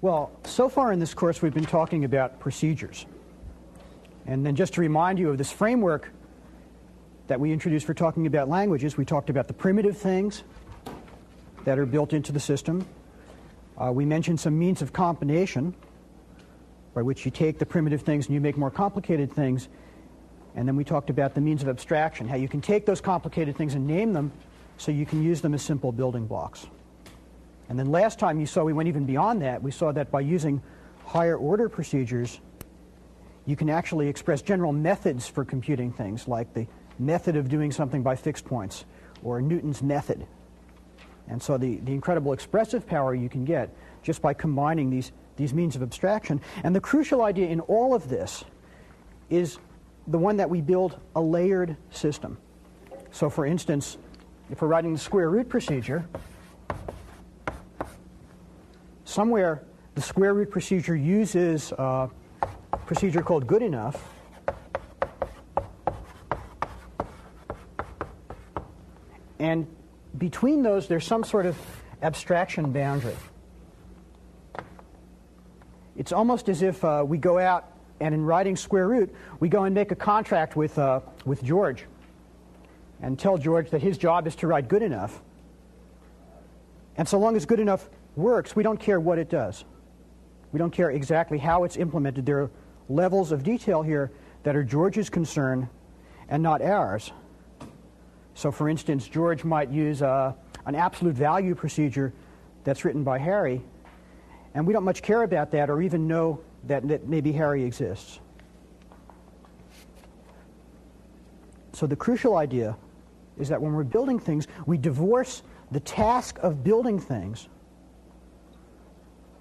Well, so far in this course we've been talking about procedures. And then just to remind you of this framework that we introduced for talking about languages, we talked about the primitive things that are built into the system. We mentioned some means of combination, by which you take the primitive things and you make more complicated things. And then we talked about the means of abstraction, how you can take those complicated things and name them so you can use them as simple building blocks. And then last time you saw we went even beyond that. We saw that by using higher order procedures, you can actually express general methods for computing things, like the method of doing something by fixed points, or Newton's method. And so the incredible expressive power you can get just by combining these means of abstraction. And the crucial idea in all of this is the one that we build a layered system. So for instance, if we're writing the square root procedure, somewhere the square root procedure uses a procedure called good enough. And between those, there's some sort of abstraction boundary. It's almost as if we go out and in writing square root, we go and make a contract with George and tell George that his job is to write good enough. And so long as good enough works, we don't care what it does. We don't care exactly how it's implemented. There are levels of detail here that are George's concern and not ours. So for instance, George might use an absolute value procedure that's written by Harry, and we don't much care about that or even know that maybe Harry exists. So the crucial idea is that when we're building things, we divorce the task of building things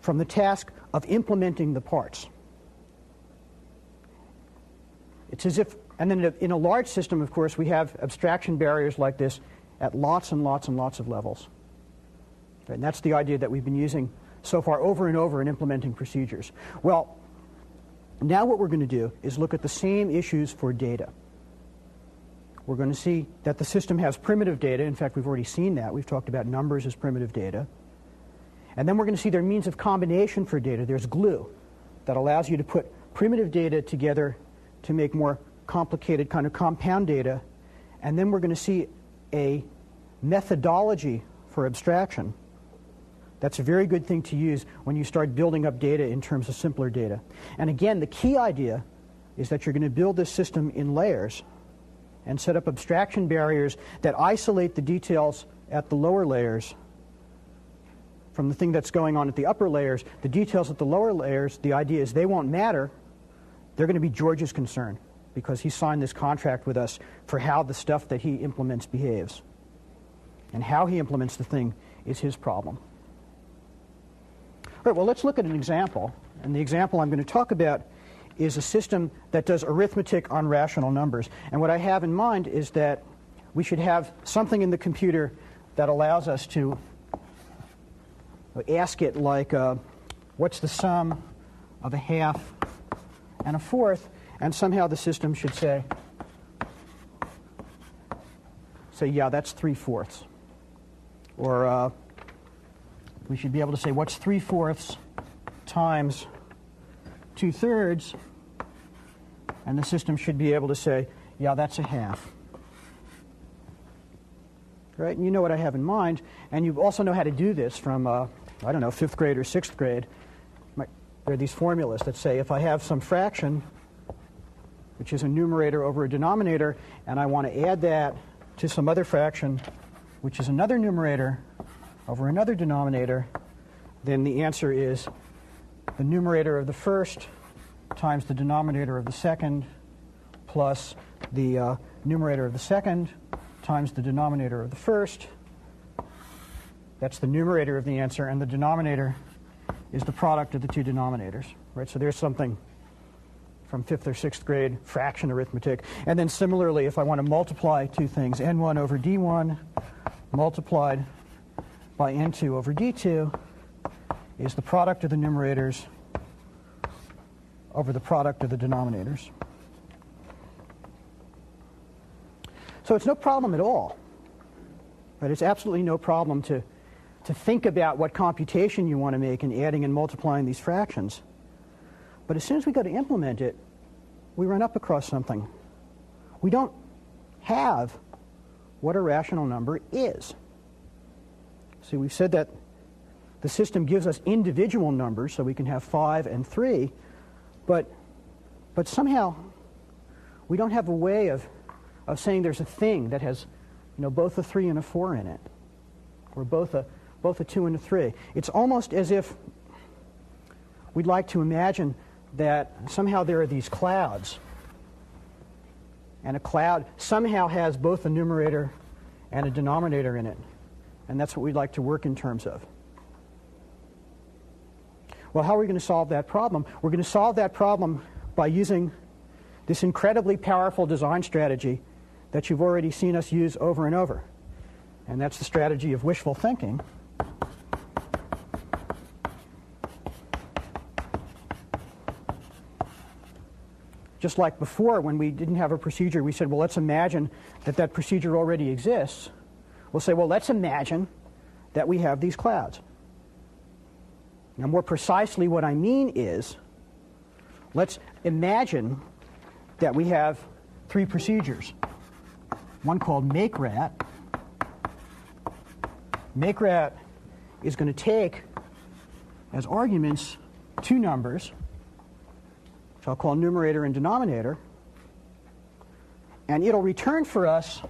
from the task of implementing the parts. It's as if, and then in a large system, of course, we have abstraction barriers like this at lots and lots and lots of levels. And that's the idea that we've been using so far over and over in implementing procedures. Well, now what we're going to do is look at the same issues for data. We're going to see that the system has primitive data. In fact, we've already seen that. We've talked about numbers as primitive data. And then we're going to see their means of combination for data. There's glue that allows you to put primitive data together to make more complicated kind of compound data. And then we're going to see a methodology for abstraction. That's a very good thing to use when you start building up data in terms of simpler data. And again, the key idea is that you're going to build this system in layers and set up abstraction barriers that isolate the details at the lower layers from the thing that's going on at the upper layers. The details at the lower layers, the idea is they won't matter. They're going to be George's concern because he signed this contract with us for how the stuff that he implements behaves. And how he implements the thing is his problem. All right, well, let's look at an example. And the example I'm going to talk about is a system that does arithmetic on rational numbers. And what I have in mind is that we should have something in the computer that allows us to ask it like, what's the sum of a half and a fourth? And somehow the system should say, yeah, that's 3/4. Or we should be able to say, what's 3/4 times 2/3? And the system should be able to say, yeah, that's a half. Right? And you know what I have in mind. And you also know how to do this from, I don't know, 5th grade or 6th grade. There are these formulas that say if I have some fraction, which is a numerator over a denominator, and I want to add that to some other fraction, which is another numerator over another denominator, then the answer is the numerator of the first times the denominator of the second plus the numerator of the second times the denominator of the first. That's the numerator of the answer, and the denominator is the product of the two denominators. Right? So there's something from 5th or 6th grade fraction arithmetic. And then similarly, if I want to multiply two things, n1 over d1 multiplied by n2 over d2 is the product of the numerators over the product of the denominators. So it's no problem at all. But it's absolutely no problem to to think about what computation you want to make in adding and multiplying these fractions. But as soon as we go to implement it, we run up across something. We don't have what a rational number is. See, we've said that the system gives us individual numbers, so we can have 5 and 3, but somehow we don't have a way of saying there's a thing that has, both a 3 and a 4 in it, or both a 2 and a 3. It's almost as if we'd like to imagine that somehow there are these clouds, and a cloud somehow has both a numerator and a denominator in it, and that's what we'd like to work in terms of. Well, how are we going to solve that problem? We're going to solve that problem by using this incredibly powerful design strategy that you've already seen us use over and over. And that's the strategy of wishful thinking. Just like before, when we didn't have a procedure, we said, well, let's imagine that procedure already exists. We'll say, well, let's imagine that we have these clouds. Now, more precisely, what I mean is, let's imagine that we have 3 procedures. One called makeRat. makeRat is going to take as arguments 2 numbers, which I'll call numerator and denominator, and it'll return for us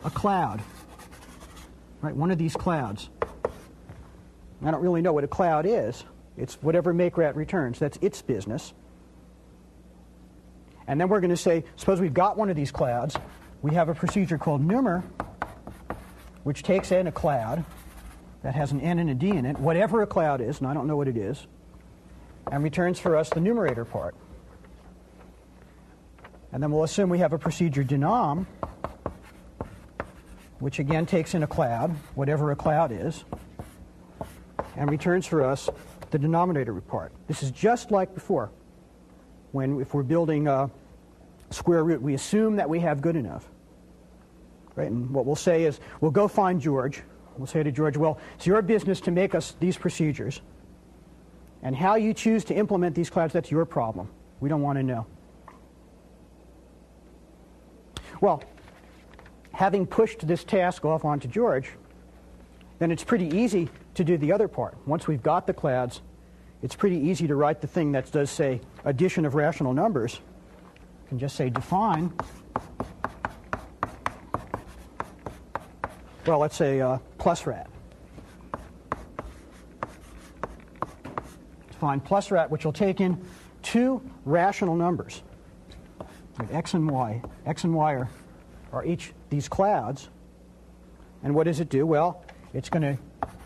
a cloud, right? One of these clouds. I don't really know what a cloud is. It's whatever makeRat returns. That's its business. And then we're going to say, suppose we've got one of these clouds. We have a procedure called numer, which takes in a cloud that has an n and a d in it, whatever a cloud is, and I don't know what it is, and returns for us the numerator part. And then we'll assume we have a procedure denom, which again takes in a cloud, whatever a cloud is, and returns for us the denominator part. This is just like before. If we're building a square root, we assume that we have good enough. Right? And what we'll say is, we'll go find George. We'll say to George, well, it's your business to make us these procedures. And how you choose to implement these clouds, that's your problem. We don't want to know. Well, having pushed this task off onto George, then it's pretty easy to do the other part. Once we've got the clouds, it's pretty easy to write the thing that does say addition of rational numbers. You can just say define. Well, let's say plus rat. Define plus rat, which will take in 2 rational numbers, like x and y. X and y are each these clouds. And what does it do? Well, it's going to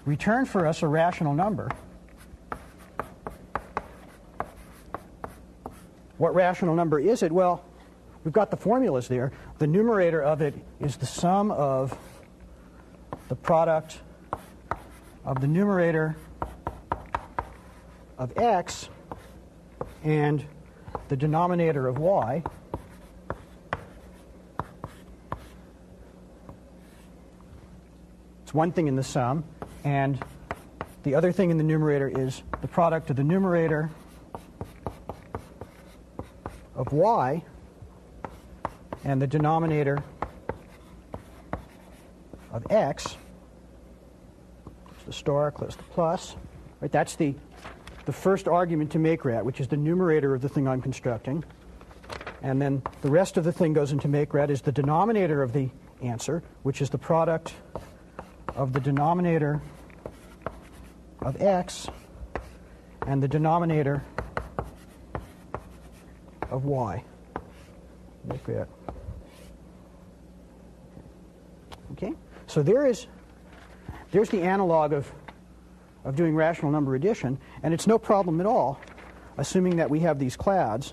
return for us a rational number. What rational number is it? Well, we've got the formulas there. The numerator of it is the sum of the product of the numerator of x and the denominator of y. It's one thing in the sum, and the other thing in the numerator is the product of the numerator of y and the denominator of x. It's the star close the plus. Right, that's the first argument to makeRat, which is the numerator of the thing I'm constructing. And then the rest of the thing goes into makeRat is the denominator of the answer, which is the product of the denominator of x and the denominator of y. makeRat. Okay? So there's the analog of doing rational number addition, and it's no problem at all, assuming that we have these clouds.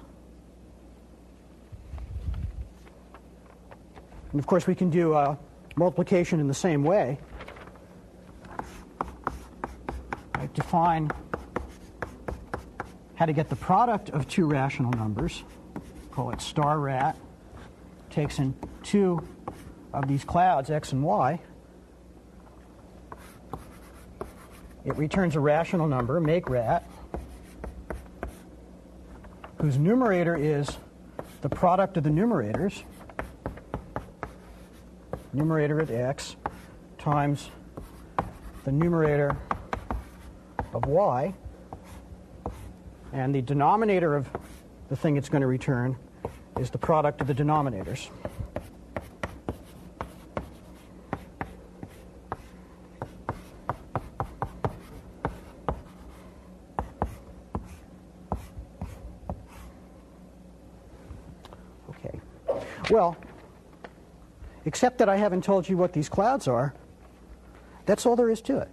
And of course we can do multiplication in the same way. Right, define how to get the product of 2 rational numbers. Call it star rat. Takes in 2 of these clouds, x and y. it returns a rational number, make rat, whose numerator is the product of the numerators, numerator of x times the numerator of y, and the denominator of the thing it's going to return is the product of the denominators. Okay. Well, except that I haven't told you what these clouds are, that's all there is to it.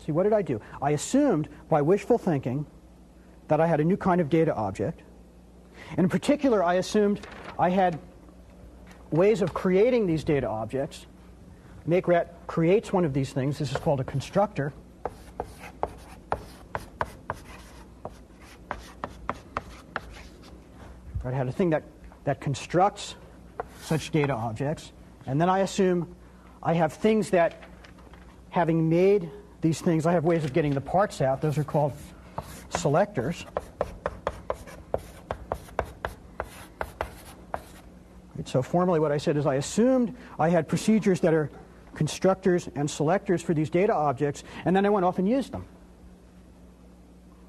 See, what did I do? I assumed by wishful thinking that I had a new kind of data object. And in particular, I assumed I had ways of creating these data objects. MakeRat creates one of these things. This is called a constructor. I had a thing that constructs such data objects. And then I assume I have things that, having made these things, I have ways of getting the parts out. Those are called selectors. Right, so formally what I said is I assumed I had procedures that are constructors and selectors for these data objects, and then I went off and used them.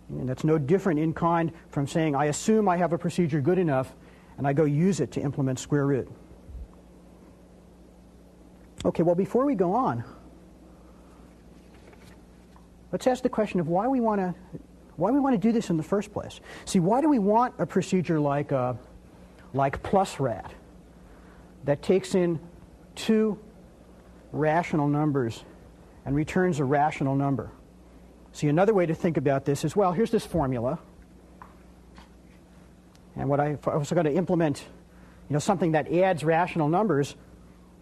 And that's no different in kind from saying I assume I have a procedure good enough, and I go use it to implement square root. Okay, well, before we go on, let's ask the question of why we want to do this in the first place. See, why do we want a procedure like plusRat that takes in two rational numbers and returns a rational number? See, another way to think about this is, well, here's this formula. And if I was going to implement, something that adds rational numbers,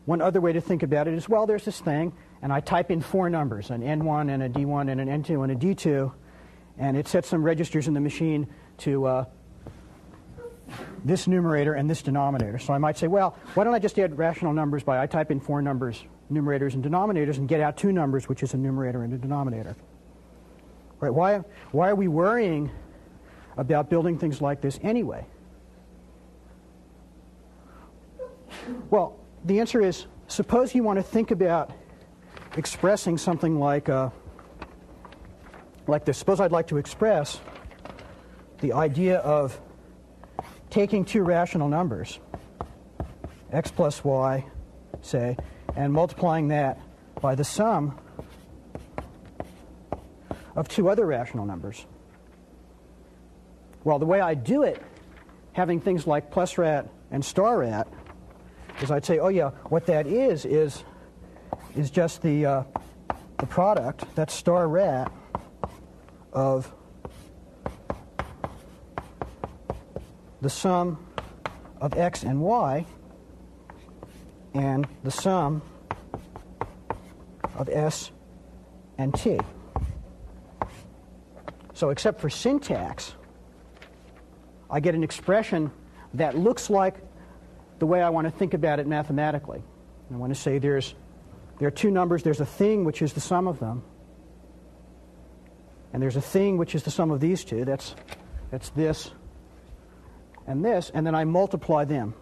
one other way to think about it is, well, there's this thing, and I type in four numbers, an N1 and a D1 and an N2 and a D2, and it sets some registers in the machine to this numerator and this denominator. So I might say, well, why don't I just add rational numbers by I type in four numbers, numerators and denominators, and get out two numbers, which is a numerator and a denominator. Right? Why are we worrying about building things like this anyway? Well, the answer is, suppose you want to think about expressing something like this. Suppose I'd like to express the idea of taking two rational numbers, x plus y, say, and multiplying that by the sum of two other rational numbers. Well, the way I do it, having things like plusRat and starRat, is I'd say, oh yeah, what that is just the product, that's starRat, of the sum of x and y and the sum of s and t. So except for syntax, I get an expression that looks like the way I want to think about it mathematically. I want to say there are two numbers. There's a thing which is the sum of them, and there's a thing which is the sum of these two. That's this and this, and then I multiply them.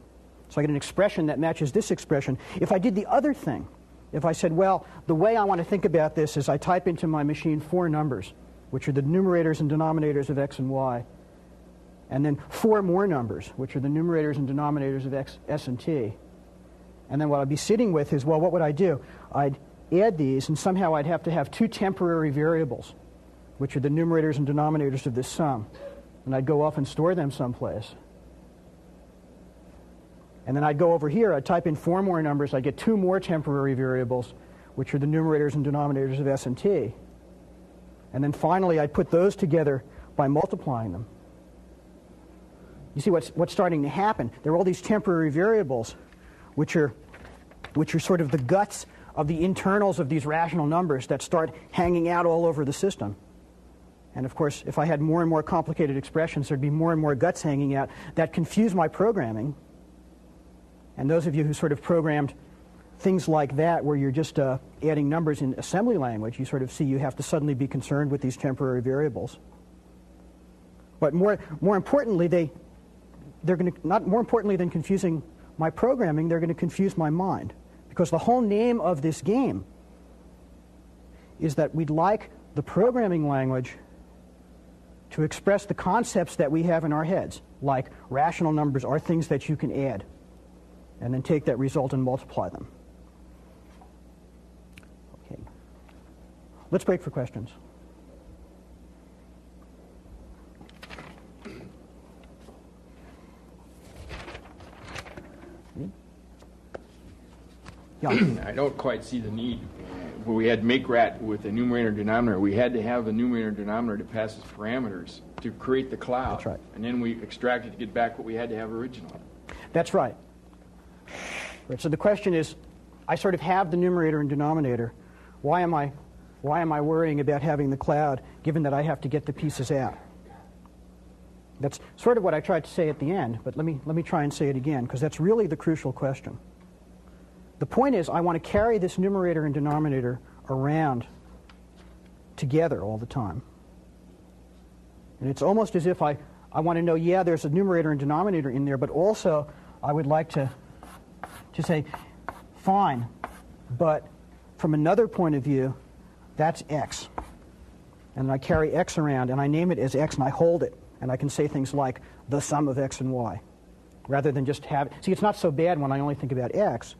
So I get an expression that matches this expression. If I did the other thing, if I said, well, the way I want to think about this is I type into my machine four numbers, which are the numerators and denominators of x and y, and then four more numbers, which are the numerators and denominators of x, s, and t. And then what I'd be sitting with is, well, what would I do? I'd add these, and somehow I'd have to have two temporary variables, which are the numerators and denominators of this sum. And I'd go off and store them someplace. And then I'd go over here, I'd type in four more numbers, I'd get two more temporary variables, which are the numerators and denominators of s and t. And then finally, I'd put those together by multiplying them. You see what's starting to happen? There are all these temporary variables, which are sort of the guts of the internals of these rational numbers that start hanging out all over the system. And of course, if I had more and more complicated expressions, there'd be more and more guts hanging out that confuse my programming. And those of you who sort of programmed things like that, where you're just adding numbers in assembly language, you sort of see you have to suddenly be concerned with these temporary variables. But more importantly, they're going to, not more importantly than confusing my programming, they're going to confuse my mind. Because the whole name of this game is that we'd like the programming language to express the concepts that we have in our heads, like rational numbers are things that you can add, and then take that result and multiply them. Okay. Let's break for questions. Yeah. I don't quite see the need. Where we had make-rat with the numerator and denominator, we had to have the numerator and denominator to pass as parameters to create the cloud. That's right. And then we extracted to get back what we had to have originally. That's right. Right. So the question is, I sort of have the numerator and denominator. Why am I worrying about having the cloud, given that I have to get the pieces out? That's sort of what I tried to say at the end, but let me try and say it again, because that's really the crucial question. The point is, I want to carry this numerator and denominator around together all the time. And it's almost as if I want to know, yeah, there's a numerator and denominator in there, but also I would like to say, fine, but from another point of view, that's x. And I carry x around, and I name it as x, and I hold it. And I can say things like the sum of x and y, rather than just have... See, it's not so bad when I only think about x,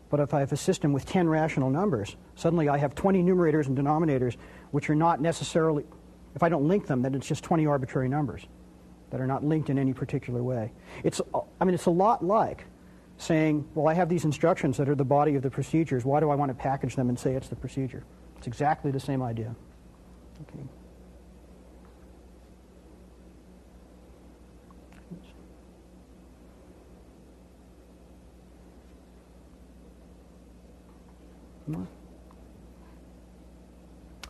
but if I have a system with 10 rational numbers, suddenly I have 20 numerators and denominators, which are not necessarily... If I don't link them, then it's just 20 arbitrary numbers that are not linked in any particular way. It's a lot like saying, well, I have these instructions that are the body of the procedures. Why do I want to package them and say it's the procedure? It's exactly the same idea. Okay.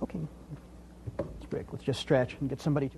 Okay. Let's break. Let's just stretch and get somebody to...